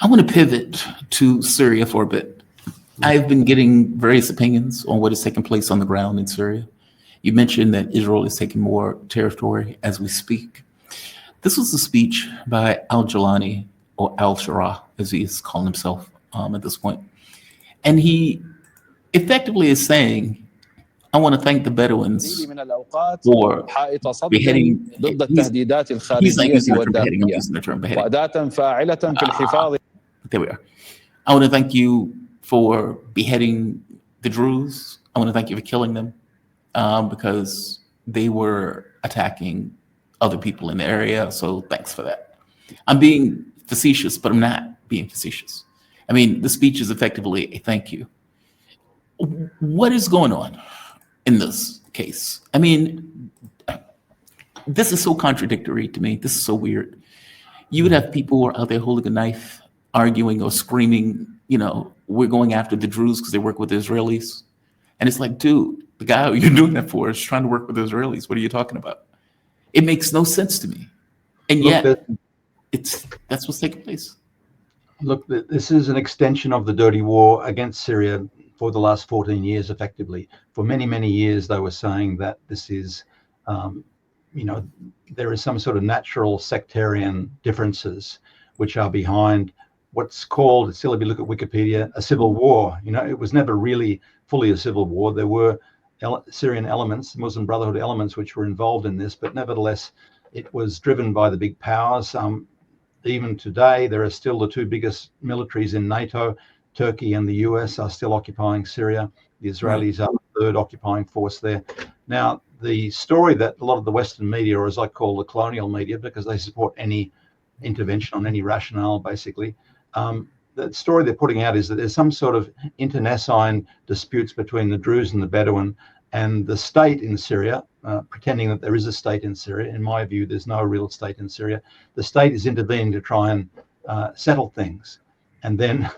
I want to pivot to Syria for a bit. I've been getting various opinions on what is taking place on the ground in Syria. You mentioned that Israel is taking more territory as we speak. This was a speech by Al-Jalani, or Al-Shara, as he is calling himself at this point. And he effectively is saying, I want to thank the Bedouins for beheading. He's not using the term beheading, I'm using the term beheading. There we are. I want to thank you for beheading the Druze. I want to thank you for killing them because they were attacking other people in the area. So thanks for that. I'm being facetious, but I'm not being facetious. I mean, the speech is effectively a thank you. What is going on in this case? I mean, this is so contradictory to me. This is so weird. You would have people who are out there holding a knife, arguing or screaming, you know, we're going after the Druze because they work with the Israelis. And it's like, dude, the guy who you're doing that for is trying to work with the Israelis. What are you talking about? It makes no sense to me. And yet, that's what's taking place. Look, this is an extension of the dirty war against Syria for the last 14 years, effectively. For many, many years, they were saying that this is, you know, there is some sort of natural sectarian differences which are behind what's called, still if you look at Wikipedia, a civil war. You know, it was never really fully a civil war. There were Syrian elements, Muslim Brotherhood elements, which were involved in this, but nevertheless, it was driven by the big powers. Even today, there are still the two biggest militaries in NATO. Turkey and the US are still occupying Syria. The Israelis are the third occupying force there. Now, the story that a lot of the Western media, or as I call the colonial media, because they support any intervention on any rationale, basically, the story they're putting out is that there's some sort of internecine disputes between the Druze and the Bedouin and the state in Syria, pretending that there is a state in Syria. In my view, there's no real state in Syria. The state is intervening to try and settle things. And then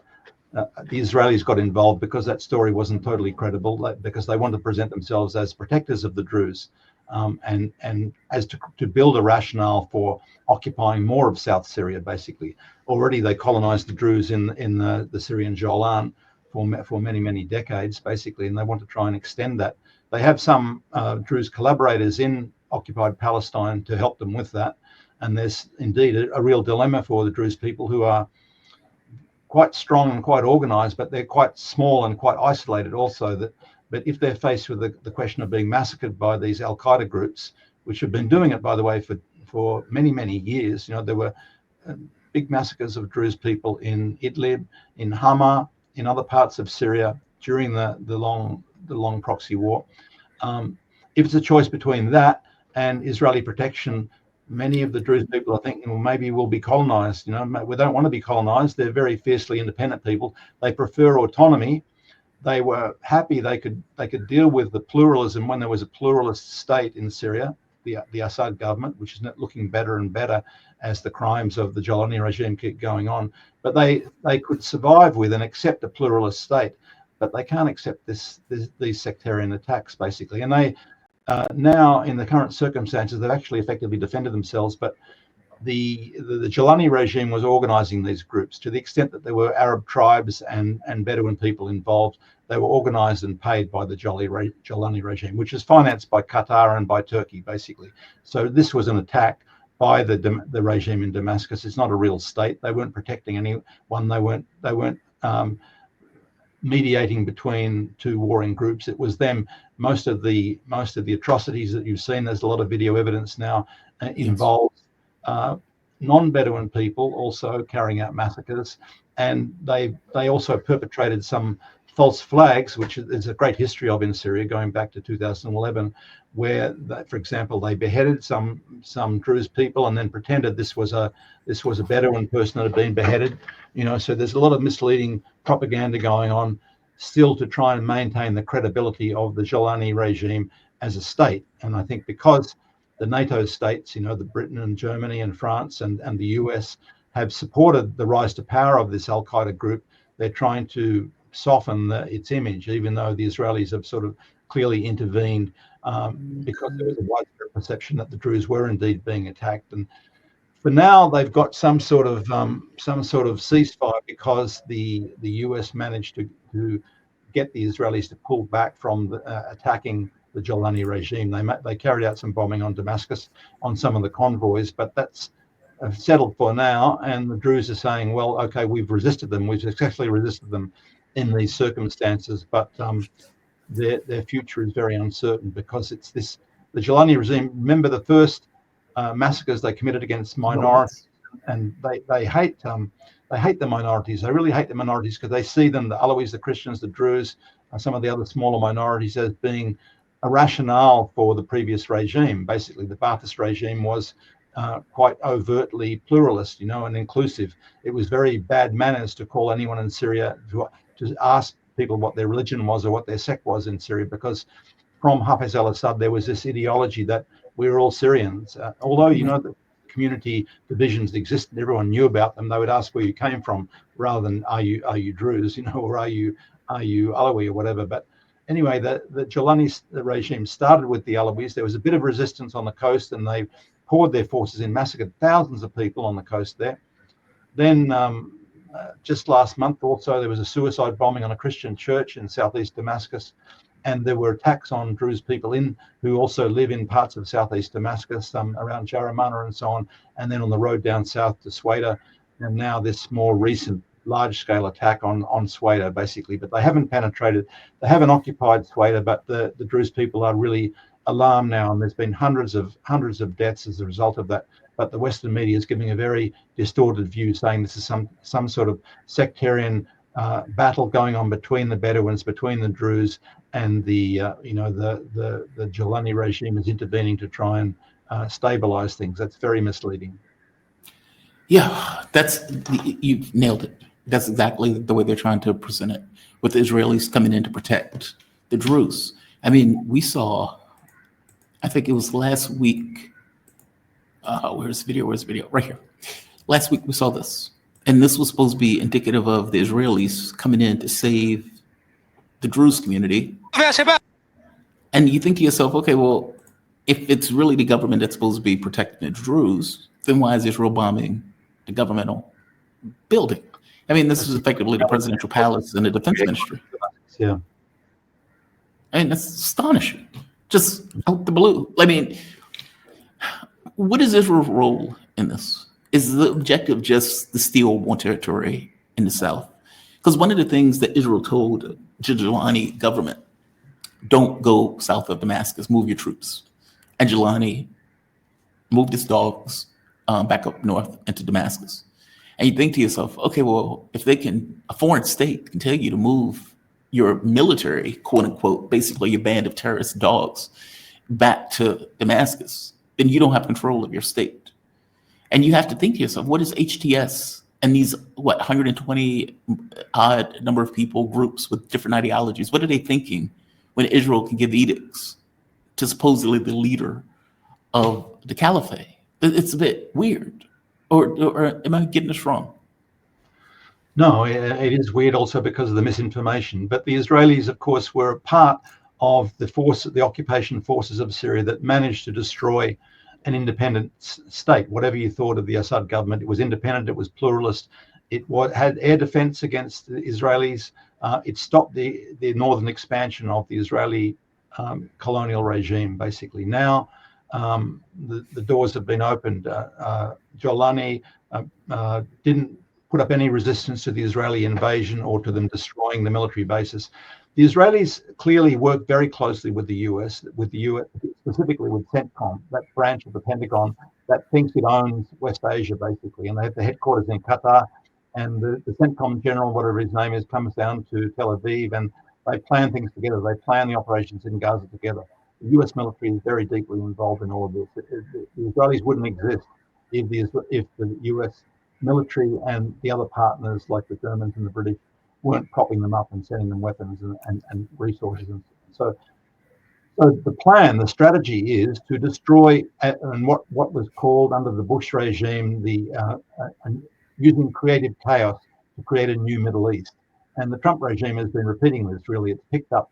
the Israelis got involved because that story wasn't totally credible, because they want to present themselves as protectors of the Druze, and as to build a rationale for occupying more of South Syria, basically. Already they colonized the Druze in the Syrian Jolan for many, many decades, basically, and they want to try and extend that. They have some Druze collaborators in occupied Palestine to help them with that. And there's indeed a real dilemma for the Druze people, who are quite strong and quite organized, but they're quite small and quite isolated also. But if they're faced with the question of being massacred by these Al-Qaeda groups, which have been doing it, by the way, for many, many years, you know, there were big massacres of Druze people in Idlib, in Hama, in other parts of Syria during the long proxy war. If it's a choice between that and Israeli protection, many of the Druze people are thinking, well, maybe we'll be colonized. You know, we don't want to be colonized. They're very fiercely independent people. They prefer autonomy. They were happy they could deal with the pluralism when there was a pluralist state in Syria, the Assad government, which is looking better and better as the crimes of the Jolani regime keep going on. But they could survive with and accept a pluralist state, but they can't accept these sectarian attacks, basically. And they now, in the current circumstances, they've actually effectively defended themselves. But the Jolani regime was organizing these groups to the extent that there were Arab tribes and Bedouin people involved. They were organized and paid by the Jolani regime, which is financed by Qatar and by Turkey, basically. So this was an attack by the regime in Damascus. It's not a real state. They weren't protecting anyone. They weren't mediating between two warring groups. It was them. Most of the atrocities that you've seen, there's a lot of video evidence now, involved non-Bedouin people also carrying out massacres, and they also perpetrated some false flags, which there's a great history of in Syria going back to 2011, where, for example, they beheaded some Druze people and then pretended this was a Bedouin person that had been beheaded. You know, so there's a lot of misleading propaganda going on still to try and maintain the credibility of the Jolani regime as a state. And I think because the NATO states, you know, the Britain and Germany and France and the US have supported the rise to power of this Al-Qaeda group, they're trying to soften its image, even though the Israelis have sort of clearly intervened because there was a widespread perception that the Druze were indeed being attacked. And For now, they've got some sort of ceasefire because the US managed to get the Israelis to pull back from attacking the Jolani regime. They carried out some bombing on Damascus on some of the convoys, but that's settled for now. And the Druze are saying, well, okay, we've resisted them. We've successfully resisted them in these circumstances, but their future is very uncertain because it's the Jolani regime. Remember the first massacres they committed against minorities, and they hate the minorities. They really hate the minorities because they see them, the Alawis, the Christians, the Druze, some of the other smaller minorities, as being a rationale for the previous regime. Basically, the Ba'athist regime was quite overtly pluralist, and inclusive. It was very bad manners to call anyone in Syria to ask people what their religion was or what their sect was in Syria, because from Hafez al-Assad there was this ideology that we were all Syrians. Although the community divisions existed, everyone knew about them. They would ask where you came from rather than are you Druze, or are you Alawi or whatever. But anyway, the Jolani regime started with the Alawis. There was a bit of resistance on the coast, and they poured their forces in, massacred thousands of people on the coast there. Then just last month also, there was a suicide bombing on a Christian church in southeast Damascus, and there were attacks on Druze people who also live in parts of southeast Damascus, around Jaramana and so on, and then on the road down south to Swaida, and now this more recent large-scale attack on Swaida, basically. But they haven't penetrated, they haven't occupied Swaida, but the Druze people are really alarmed now, and there's been hundreds of deaths as a result of that. But the Western media is giving a very distorted view, saying this is some sort of sectarian battle going on between the Bedouins, between the Druze, and the Jolani regime is intervening to try and stabilize things. That's very misleading. Yeah, you've nailed it. That's exactly the way they're trying to present it, with the Israelis coming in to protect the Druze. I mean, we saw, I think it was last week. Where's the video? Right here. Last week we saw this. And this was supposed to be indicative of the Israelis coming in to save the Druze community. And you think to yourself, okay, well, if it's really the government that's supposed to be protecting the Druze, then why is Israel bombing the governmental building? I mean, this is effectively the presidential palace and the defense ministry. Yeah. I mean, that's astonishing. Just out the blue. I mean, what is Israel's role in this? Is the objective just to steal more territory in the south? Because one of the things that Israel told the Jolani government, don't go south of Damascus, move your troops. And Jolani moved his dogs back up north into Damascus. And you think to yourself, okay, well, if a foreign state can tell you to move your military, quote unquote, basically your band of terrorist dogs back to Damascus, then you don't have control of your state. And you have to think to yourself, what is HTS and these, 120 odd number of people, groups with different ideologies, what are they thinking when Israel can give edicts to supposedly the leader of the caliphate? It's a bit weird. Or am I getting this wrong? No, it is weird also because of the misinformation. But the Israelis, of course, were a part of the occupation forces of Syria that managed to destroy an independent state. Whatever you thought of the Assad government, it was independent, it was pluralist, it had air defense against the Israelis, it stopped the northern expansion of the Israeli colonial regime, basically. Now, the doors have been opened. Jolani didn't put up any resistance to the Israeli invasion or to them destroying the military bases. The Israelis clearly work very closely with the US, specifically with CENTCOM, that branch of the Pentagon that thinks it owns West Asia, basically. And they have the headquarters in Qatar, and the CENTCOM general, whatever his name is, comes down to Tel Aviv, and they plan things together. They plan the operations in Gaza together. The US military is very deeply involved in all of this. The Israelis wouldn't exist if the US military and the other partners like the Germans and the British weren't propping them up and sending them weapons and resources. And so the plan, the strategy is to destroy, and what was called under the Bush regime, using creative chaos to create a new Middle East. And the Trump regime has been repeating this, really. It's picked up,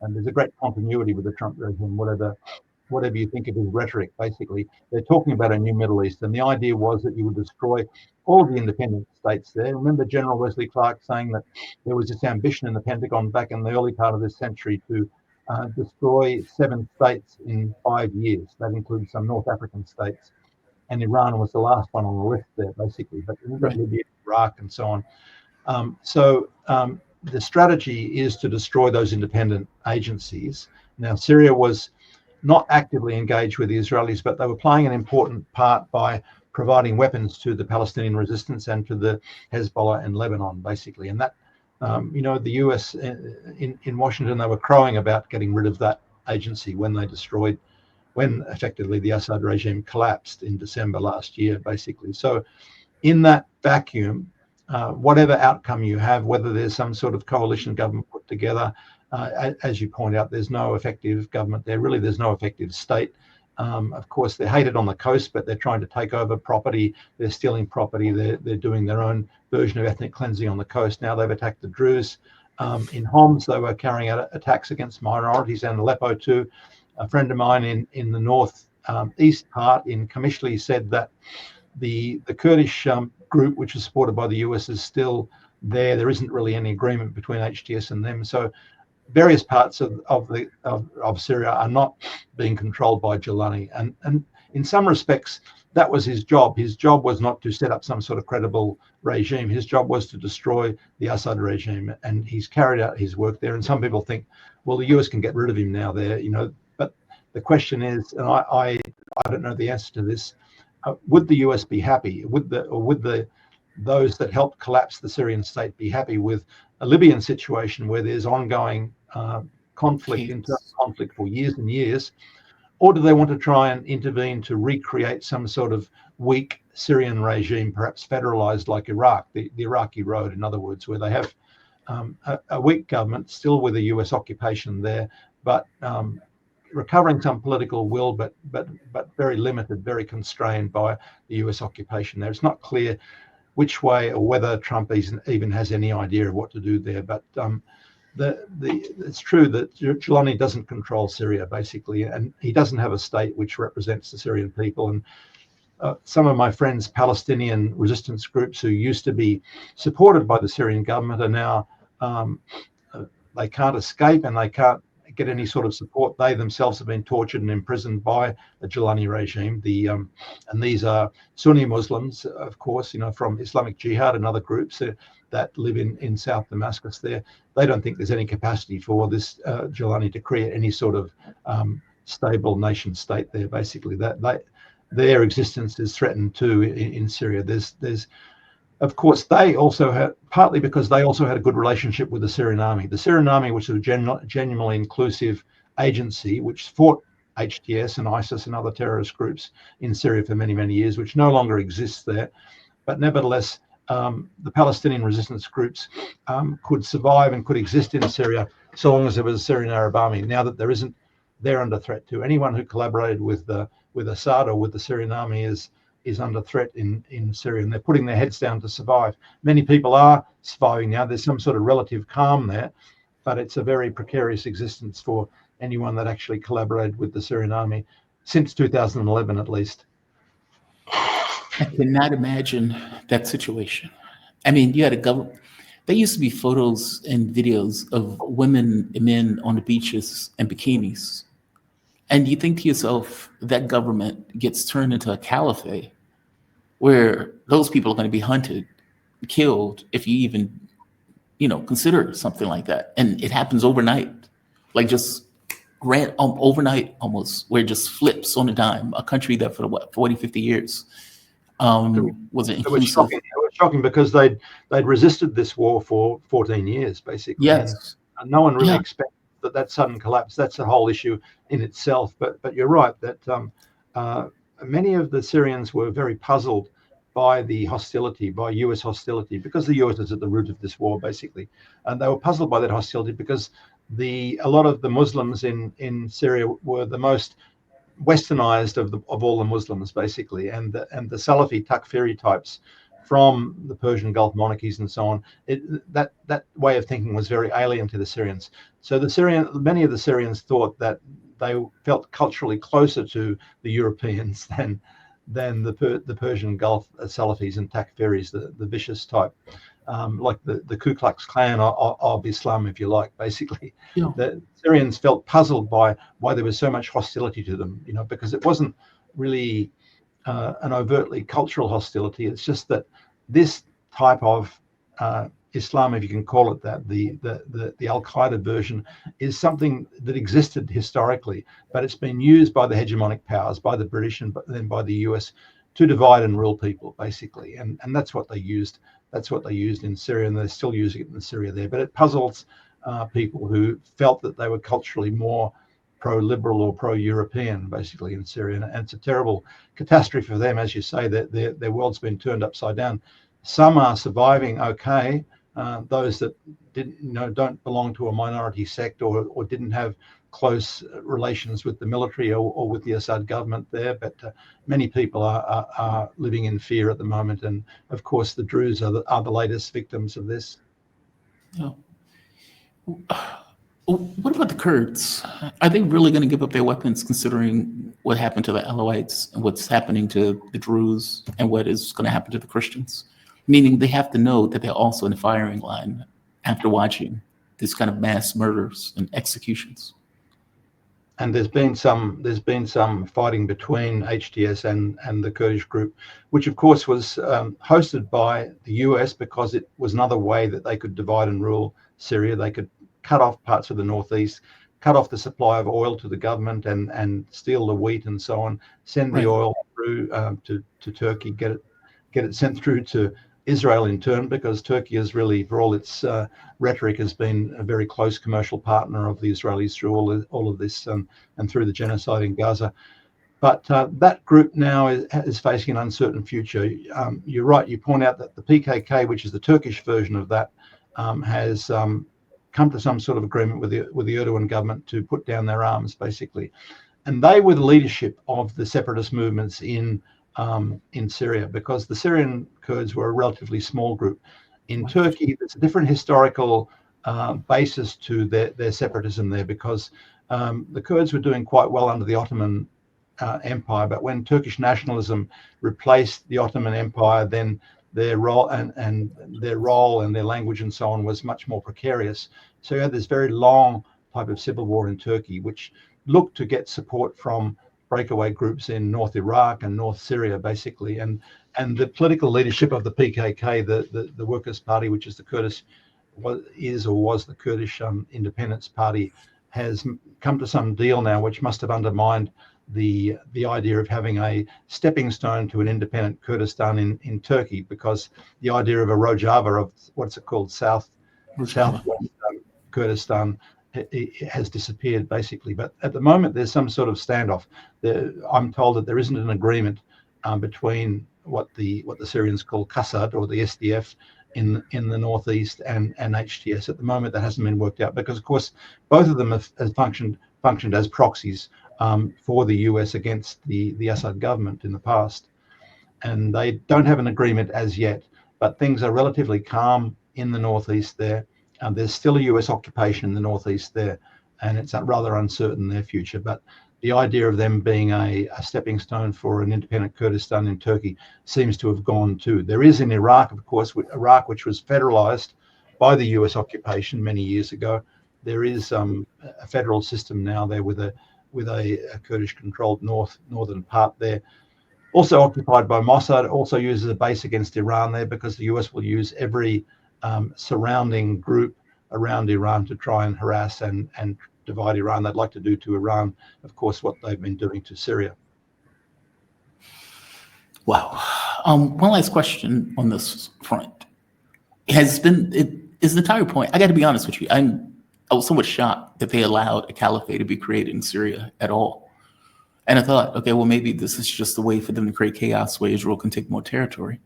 and there's a great continuity with the Trump regime, whatever whatever you think of his rhetoric, basically, they're talking about a new Middle East. And the idea was that you would destroy all the independent states there. Remember General Wesley Clark saying that there was this ambition in the Pentagon back in the early part of this century to destroy 7 states in 5 years. That includes some North African states. And Iran was the last one on the list there, basically. But Right. Libya, Iraq, and so on. The strategy is to destroy those independent agencies. Now, Syria was not actively engaged with the Israelis, but they were playing an important part by providing weapons to the Palestinian resistance and to the Hezbollah in Lebanon, basically. And that, the US in Washington, they were crowing about getting rid of that agency when effectively the Assad regime collapsed in December last year, basically. So in that vacuum, whatever outcome you have, whether there's some sort of coalition government put together, as you point out, there's no effective government there. Really, there's no effective state. Of course, they're hated on the coast, but they're trying to take over property. They're stealing property. They're doing their own version of ethnic cleansing on the coast. Now they've attacked the Druze. In Homs, they were carrying out attacks against minorities, and Aleppo too. A friend of mine in the north east part in Kamishli said that the Kurdish group, which is supported by the US, is still there. There isn't really any agreement between HTS and them. So various parts of Syria are not being controlled by Jilani. And in some respects, that was his job. His job was not to set up some sort of credible regime. His job was to destroy the Assad regime. And he's carried out his work there. And some people think, well, the US can get rid of him now there, But the question is, and I don't know the answer to this, would the US be happy? Would those that helped collapse the Syrian state be happy with a Libyan situation where there's ongoing conflict, internal conflict for years and years? Or do they want to try and intervene to recreate some sort of weak Syrian regime, perhaps federalized like Iraq, the Iraqi road, in other words, where they have a weak government still with a US occupation there, but recovering some political will, but very limited, very constrained by the US occupation there. It's not clear which way or whether Trump even has any idea of what to do there. But it's true that Jilani doesn't control Syria, basically, and he doesn't have a state which represents the Syrian people. And some of my friends, Palestinian resistance groups who used to be supported by the Syrian government, are now, they can't escape and they can't get any sort of support. They themselves have been tortured and imprisoned by the Jilani regime. And these are Sunni Muslims, of course, from Islamic Jihad and other groups that live in South Damascus there. They don't think there's any capacity for this Jilani to create any sort of stable nation state there, basically. Their existence is threatened too in Syria. There's of course, they also had, partly because they also had a good relationship with the Syrian army. The Syrian army, which is a genuinely inclusive agency, which fought HTS and ISIS and other terrorist groups in Syria for many, many years, which no longer exists there. But nevertheless, the Palestinian resistance groups could survive and could exist in Syria so long as there was a Syrian Arab army. Now that there isn't, they're under threat too. Anyone who collaborated with Assad or with the Syrian army is under threat in Syria, and they're putting their heads down to survive. Many people are surviving now. There's some sort of relative calm there, but it's a very precarious existence for anyone that actually collaborated with the Syrian army since 2011, at least. I cannot imagine that situation. I mean, you had a government. There used to be photos and videos of women and men on the beaches in bikinis. And you think to yourself, that government gets turned into a caliphate where those people are going to be hunted, killed, if you even, consider something like that. And it happens overnight, like just overnight almost, where it just flips on a dime. A country that for 40, 50 years wasn't inclusive. It was shocking because they'd resisted this war for 14 years, basically. Yes. And no one really expected that sudden collapse. That's a whole issue in itself. But you're right that many of the Syrians were very puzzled by the hostility, by US hostility, because the US is at the root of this war, basically. And they were puzzled by that hostility because a lot of the Muslims in Syria were the most westernized of all the Muslims, basically, and the Salafi Takfiri types from the Persian Gulf monarchies and so on. That way of thinking was very alien to the Syrians. So many of the Syrians thought that they felt culturally closer to the Europeans than the Persian Gulf Salafis and Takfiris, the vicious type, like the Ku Klux Klan of Islam, if you like. Basically, Yeah. the Syrians felt puzzled by why there was so much hostility to them, because it wasn't really an overtly cultural hostility. It's just that this type of Islam, if you can call it that, the Al Qaeda version, is something that existed historically, but it's been used by the hegemonic powers, by the British and then by the US, to divide and rule people, basically. And that's what they used. That's what they used in Syria, and they're still using it in Syria there. But it puzzles people who felt that they were culturally more pro-liberal or pro-European, basically, in Syria. And it's a terrible catastrophe for them, as you say, that their world's been turned upside down. Some are surviving okay. Those that don't belong to a minority sect or didn't have close relations with the military or with the Assad government there, but many people are living in fear at the moment. And of course, the Druze are the latest victims of this. Yeah. What about the Kurds? Are they really going to give up their weapons, considering what happened to the Alawites and what's happening to the Druze and what is going to happen to the Christians? Meaning they have to know that they're also in the firing line after watching this kind of mass murders and executions. And there's been some fighting between HTS and the Kurdish group, which of course was hosted by the US, because it was another way that they could divide and rule Syria. They could cut off parts of the northeast, cut off the supply of oil to the government and steal the wheat and so on, send the oil through to Turkey, get it sent through to Israel in turn, because Turkey is really, for all its rhetoric, has been a very close commercial partner of the Israelis through all of this and through the genocide in Gaza. But that group now is facing an uncertain future. You're right. You point out that the PKK, which is the Turkish version of that, has come to some sort of agreement with the Erdogan government to put down their arms, basically. And they were the leadership of the separatist movements in Syria, because the Syrian Kurds were a relatively small group. In Turkey, there's a different historical basis to their separatism there, because the Kurds were doing quite well under the Ottoman Empire, but when Turkish nationalism replaced the Ottoman Empire, then their role and their language and so on was much more precarious. So you had this very long type of civil war in Turkey, which looked to get support from breakaway groups in North Iraq and North Syria, basically, and the political leadership of the PKK, the Workers' Party, which is the Kurdish, was the Kurdish Independence Party, has come to some deal now, which must have undermined the idea of having a stepping stone to an independent Kurdistan in Turkey, because the idea of a Rojava, of what's it called, southwest Kurdistan, it has disappeared, basically. But at the moment, there's some sort of standoff. I'm told that there isn't an agreement between what the Syrians call Qassad, or the SDF, in the northeast, and HTS. At the moment, that hasn't been worked out, because of course both of them have functioned as proxies for the US against the Assad government in the past, and they don't have an agreement as yet. But things are relatively calm in the northeast there. There's still a US occupation in the northeast there, and it's rather uncertain their future. But the idea of them being a stepping stone for an independent Kurdistan in Turkey seems to have gone too. There is in Iraq, of course, Iraq, which was federalized by the US occupation many years ago. There is a federal system now there with a Kurdish-controlled northern part there. Also occupied by Mossad, also uses a base against Iran there, because the US will use every surrounding group around Iran to try and harass and divide Iran. They'd like to do to Iran, of course, what they've been doing to Syria. Wow. One last question on this front. Is the entire point, I got to be honest with you, I was somewhat shocked that they allowed a caliphate to be created in Syria at all. And I thought, okay, well, maybe this is just a way for them to create chaos where Israel can take more territory.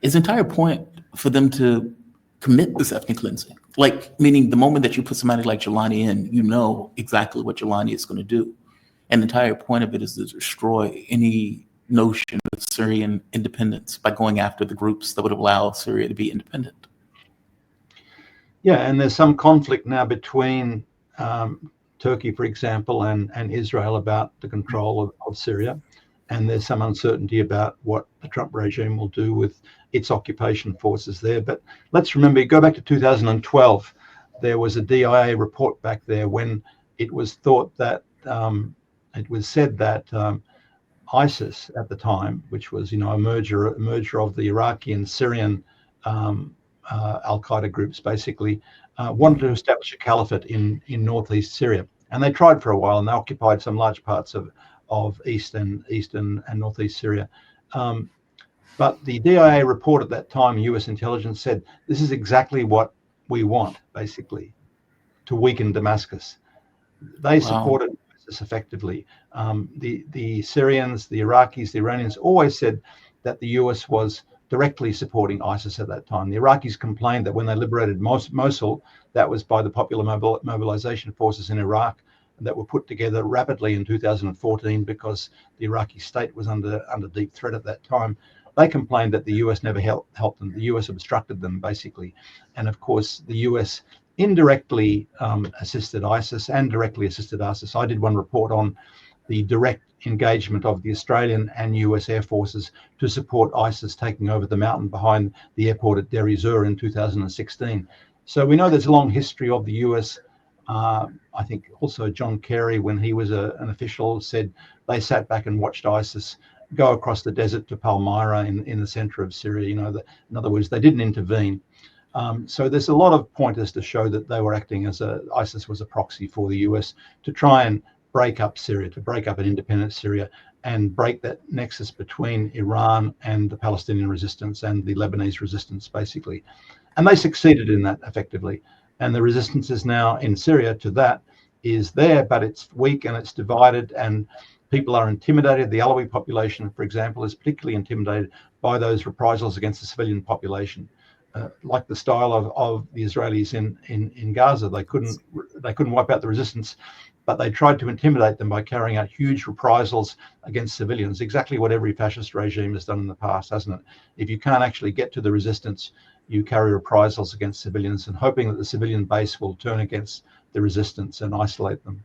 Is the entire point for them to commit this ethnic cleansing? Like, meaning the moment that you put somebody like Jelani in, you know exactly what Jelani is going to do. And the entire point of it is to destroy any notion of Syrian independence by going after the groups that would allow Syria to be independent. Yeah, and there's some conflict now between Turkey, for example, and Israel about the control of Syria. And there's some uncertainty about what the Trump regime will do with its occupation forces there. But let's remember, go back to 2012, there was a DIA report back there when it was thought that, it was said that ISIS at the time, which was, a merger of the Iraqi and Syrian Al-Qaeda groups, basically, wanted to establish a caliphate in northeast Syria. And they tried for a while, and they occupied some large parts of east and northeast Syria. But the DIA report at that time, US intelligence said, this is exactly what we want, basically, to weaken Damascus. They supported ISIS effectively. The Syrians, the Iraqis, the Iranians always said that the US was directly supporting ISIS at that time. The Iraqis complained that when they liberated Mosul, that was by the Popular Mobilization Forces in Iraq that were put together rapidly in 2014 because the Iraqi state was under deep threat at that time. They complained that the US never helped them. The US obstructed them, basically. And of course, the US indirectly assisted ISIS and directly assisted ISIS. I did one report on the direct engagement of the Australian and US Air Forces to support ISIS taking over the mountain behind the airport at Deir ez-Zor in 2016. So we know there's a long history of the US. I think also John Kerry, when he was an official, said they sat back and watched ISIS go across the desert to Palmyra in the center of Syria. In other words, they didn't intervene. So there's a lot of pointers to show that they were acting as ISIS was a proxy for the US to try and break up Syria, to break up an independent Syria and break that nexus between Iran and the Palestinian resistance and the Lebanese resistance, basically. And they succeeded in that effectively. And the resistance is now in Syria to that is there, but it's weak and it's divided and people are intimidated. The Alawi population, for example, is particularly intimidated by those reprisals against the civilian population. Like the style of the Israelis in Gaza, they couldn't wipe out the resistance, but they tried to intimidate them by carrying out huge reprisals against civilians, exactly what every fascist regime has done in the past, hasn't it? If you can't actually get to the resistance, you carry reprisals against civilians and hoping that the civilian base will turn against the resistance and isolate them.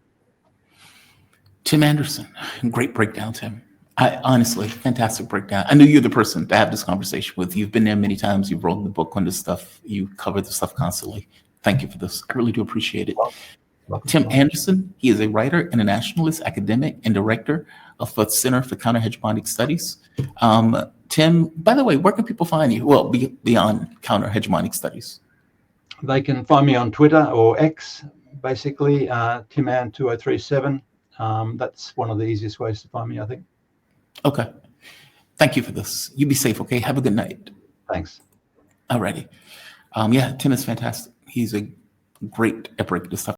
Tim Anderson, great breakdown, Tim. Honestly, fantastic breakdown. I knew you're the person to have this conversation with. You've been there many times. You've written the book on this stuff. You cover the stuff constantly. Thank you for this. I really do appreciate it. Tim Anderson, he is a writer, internationalist, academic, and director of the Center for Counter-Hegemonic Studies. Tim, by the way, where can people find you? Well, beyond counter-hegemonic studies. They can find me on Twitter or X, basically, TimAnd2037. That's one of the easiest ways to find me, I think. Okay. Thank you for this. You be safe, okay? Have a good night. Thanks. Alrighty. Yeah, Tim is fantastic. He's a great at breaking this stuff